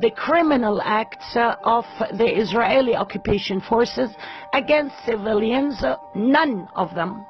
the criminal acts of the Israeli occupation forces against civilians. None of them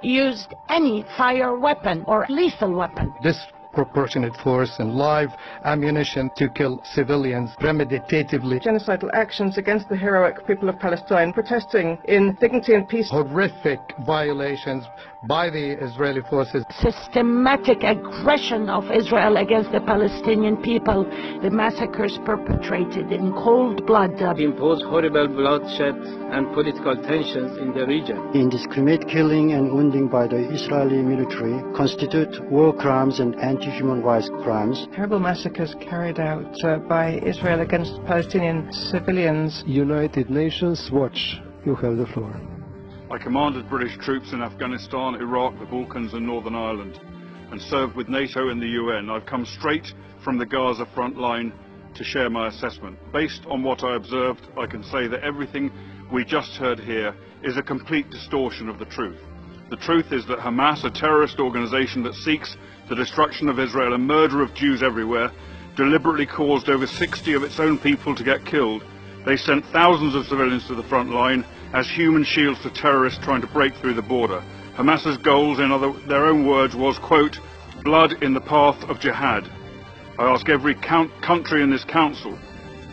used any fire weapon or lethal weapon. Disproportionate force and live ammunition to kill civilians premeditatively. Genocidal actions against the heroic people of Palestine protesting in dignity and peace. Horrific violations by the Israeli forces. Systematic aggression of Israel against the Palestinian people. The massacres perpetrated in cold blood. Impose horrible bloodshed and political tensions in the region. Indiscriminate killing and wounding by the Israeli military constitute war crimes and anti-human rights crimes. Terrible massacres carried out by Israel against Palestinian civilians. United Nations Watch, you have the floor. I commanded British troops in Afghanistan, Iraq, the Balkans and Northern Ireland, and served with NATO and the UN. I've come straight from the Gaza front line to share my assessment. Based on what I observed, I can say that everything we just heard here is a complete distortion of the truth. The truth is that Hamas, a terrorist organization that seeks the destruction of Israel and murder of Jews everywhere, deliberately caused over 60 of its own people to get killed. They sent thousands of civilians to the front line as human shields to terrorists trying to break through the border. Hamas's goals, in their own words, was, quote, blood in the path of jihad. I ask every country in this council,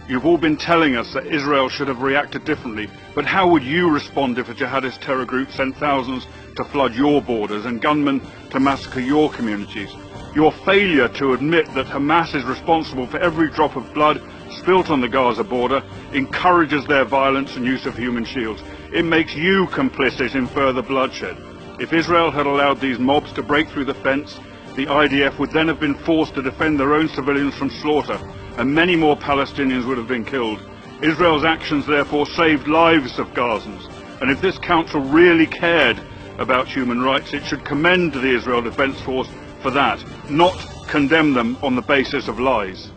you've all been telling us that Israel should have reacted differently, but how would you respond if a jihadist terror group sent thousands to flood your borders and gunmen to massacre your communities? Your failure to admit that Hamas is responsible for every drop of blood spilt on the Gaza border encourages their violence and use of human shields. It makes you complicit in further bloodshed. If Israel had allowed these mobs to break through the fence, the IDF would then have been forced to defend their own civilians from slaughter, and many more Palestinians would have been killed. Israel's actions therefore saved lives of Gazans, and if this council really cared about human rights, it should commend the Israel Defense Force for that, not condemn them on the basis of lies.